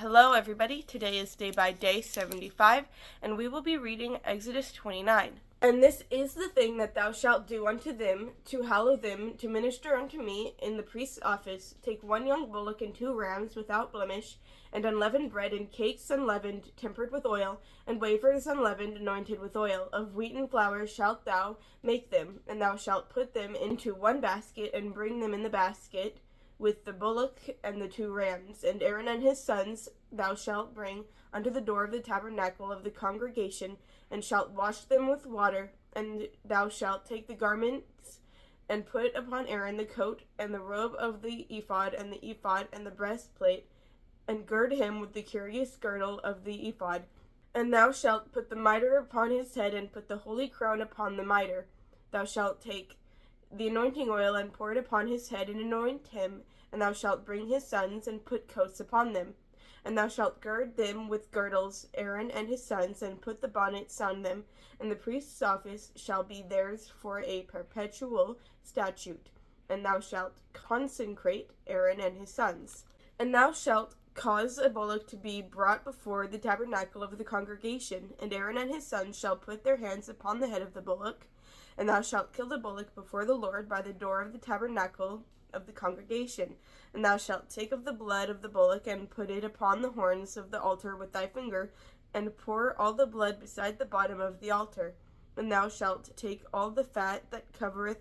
Hello everybody, today is day by day 75, and we will be reading Exodus 29. And this is the thing that thou shalt do unto them, to hallow them, to minister unto me in the priest's office. Take 1 young bullock and 2 rams without blemish, and unleavened bread, and cakes unleavened, tempered with oil, and wafers unleavened, anointed with oil. Of wheaten flour shalt thou make them, and thou shalt put them into 1 basket, and bring them in the basket, with the bullock and the 2 rams. And Aaron and his sons thou shalt bring unto the door of the tabernacle of the congregation, and shalt wash them with water. And thou shalt take the garments, and put upon Aaron the coat, and the robe of the ephod, and the ephod, and the breastplate, and gird him with the curious girdle of the ephod. And thou shalt put the mitre upon his head, and put the holy crown upon the mitre. Thou shalt take the anointing oil, and pour it upon his head, and anoint him. And thou shalt bring his sons, and put coats upon them. And thou shalt gird them with girdles, Aaron and his sons, and put the bonnets on them. And the priest's office shall be theirs for a perpetual statute. And thou shalt consecrate Aaron and his sons. And thou shalt cause a bullock to be brought before the tabernacle of the congregation. And Aaron and his sons shall put their hands upon the head of the bullock. And thou shalt kill the bullock before the Lord by the door of the tabernacle of the congregation. And thou shalt take of the blood of the bullock, and put it upon the horns of the altar with thy finger, and pour all the blood beside the bottom of the altar. And thou shalt take all the fat that covereth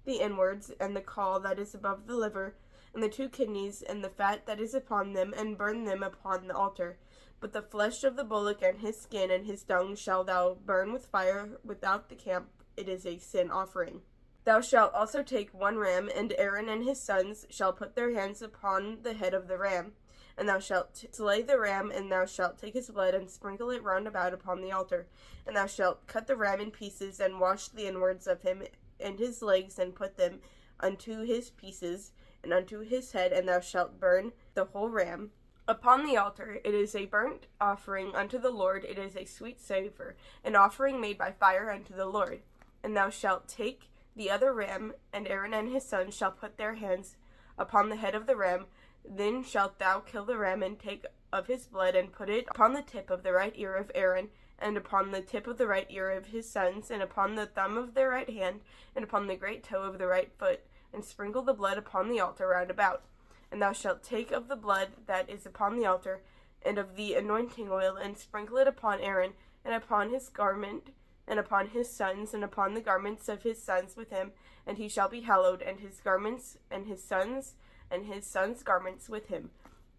the inwards, and the caul that is above the liver, and the 2 kidneys, and the fat that is upon them, and burn them upon the altar. But the flesh of the bullock, and his skin, and his dung shalt thou burn with fire without the camp. It is a sin offering. Thou shalt also take 1 ram, and Aaron and his sons shall put their hands upon the head of the ram. And thou shalt slay the ram, and thou shalt take his blood, and sprinkle it round about upon the altar. And thou shalt cut the ram in pieces, and wash the inwards of him and his legs, and put them unto his pieces, and unto his head, and thou shalt burn the whole ram upon the altar. It is a burnt offering unto the Lord, it is a sweet savour, an offering made by fire unto the Lord. And thou shalt take the other ram, and Aaron and his sons shall put their hands upon the head of the ram. Then shalt thou kill the ram, and take of his blood, and put it upon the tip of the right ear of Aaron, and upon the tip of the right ear of his sons, and upon the thumb of their right hand, and upon the great toe of the right foot, and sprinkle the blood upon the altar round about. And thou shalt take of the blood that is upon the altar, and of the anointing oil, and sprinkle it upon Aaron, and upon his garment, and upon his sons, and upon the garments of his sons with him, and he shall be hallowed, and his garments, and his sons' garments with him.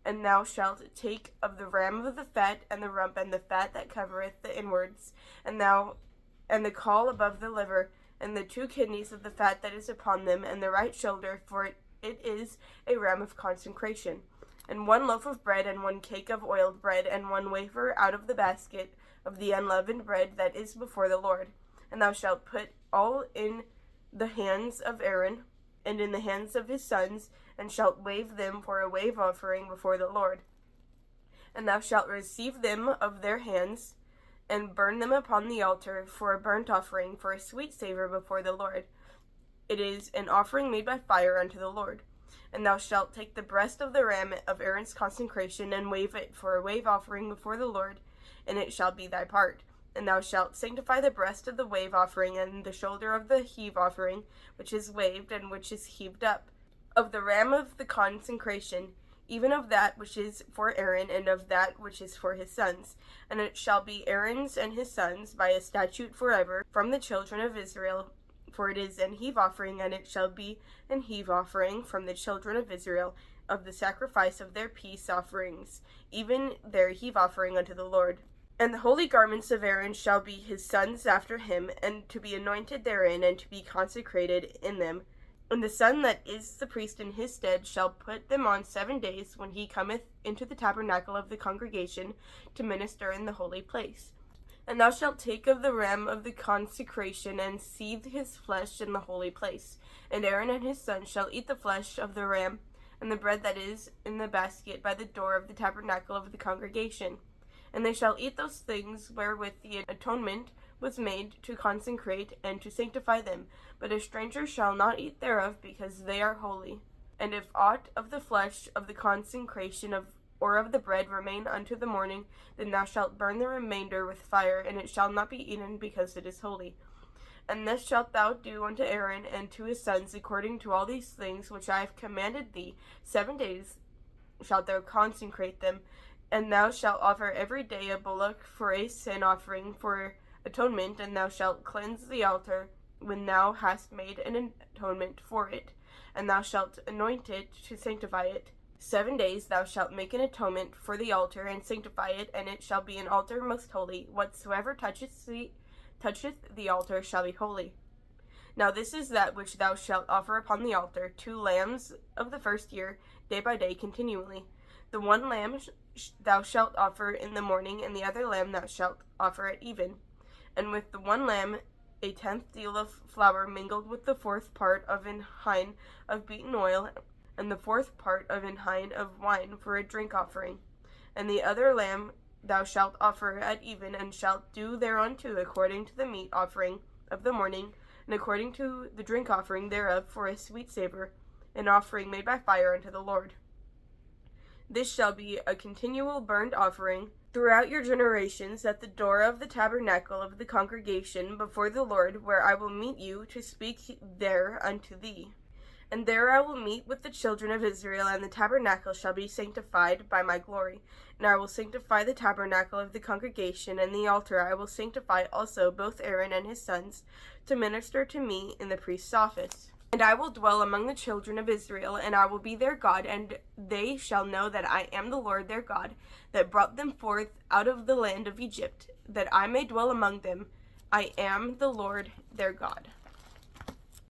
And thou shalt take of the ram of the fat, and the rump, and the fat that covereth the inwards, and the caul above the liver, and the 2 kidneys of the fat that is upon them, and the right shoulder, for it is a ram of consecration. And 1 loaf of bread, and 1 cake of oiled bread, and 1 wafer out of the basket of the unleavened bread that is before the Lord. And thou shalt put all in the hands of Aaron, and in the hands of his sons, and shalt wave them for a wave offering before the Lord. And thou shalt receive them of their hands, and burn them upon the altar for a burnt offering, for a sweet savour before the Lord. It is an offering made by fire unto the Lord. And thou shalt take the breast of the ram of Aaron's consecration, and wave it for a wave offering before the Lord, and it shall be thy part. And thou shalt sanctify the breast of the wave offering, and the shoulder of the heave offering, which is waved, and which is heaved up, of the ram of the consecration, even of that which is for Aaron, and of that which is for his sons. And it shall be Aaron's and his sons by a statute forever from the children of Israel, for it is an heave offering, and it shall be an heave offering from the children of Israel, of the sacrifice of their peace offerings, even their heave offering unto the Lord. And the holy garments of Aaron shall be his sons after him, and to be anointed therein, and to be consecrated in them. And the son that is the priest in his stead shall put them on 7 days, when he cometh into the tabernacle of the congregation to minister in the holy place. And thou shalt take of the ram of the consecration, and seethe his flesh in the holy place. And Aaron and his sons shall eat the flesh of the ram, and the bread that is in the basket by the door of the tabernacle of the congregation. And they shall eat those things wherewith the atonement was made to consecrate and to sanctify them. But a stranger shall not eat thereof, because they are holy. And if aught of the flesh of the consecration of or of the bread remain unto the morning, then thou shalt burn the remainder with fire, and it shall not be eaten, because it is holy. And this shalt thou do unto Aaron and to his sons according to all these things which I have commanded thee. 7 days shalt thou consecrate them, and thou shalt offer every day a bullock for a sin offering for atonement, and thou shalt cleanse the altar when thou hast made an atonement for it, and thou shalt anoint it to sanctify it. 7 days thou shalt make an atonement for the altar, and sanctify it, and it shall be an altar most holy. Whatsoever toucheth the altar shall be holy. Now this is that which thou shalt offer upon the altar, 2 lambs of the first year, day by day continually. The one lamb thou shalt offer in the morning, and the other lamb thou shalt offer at even. And with the one lamb 1/10 deal of flour mingled with the 4th part of an hin of beaten oil, and the 4th part of an hin of wine for a drink offering. And the other lamb thou shalt offer at even, and shalt do thereunto according to the meat offering of the morning, and according to the drink offering thereof for a sweet savour, an offering made by fire unto the Lord. This shall be a continual burnt offering throughout your generations at the door of the tabernacle of the congregation before the Lord, where I will meet you to speak there unto thee. And there I will meet with the children of Israel, and the tabernacle shall be sanctified by my glory. And I will sanctify the tabernacle of the congregation, and the altar I will sanctify also both Aaron and his sons, to minister to me in the priest's office. And I will dwell among the children of Israel, and I will be their God, and they shall know that I am the Lord their God, that brought them forth out of the land of Egypt, that I may dwell among them. I am the Lord their God.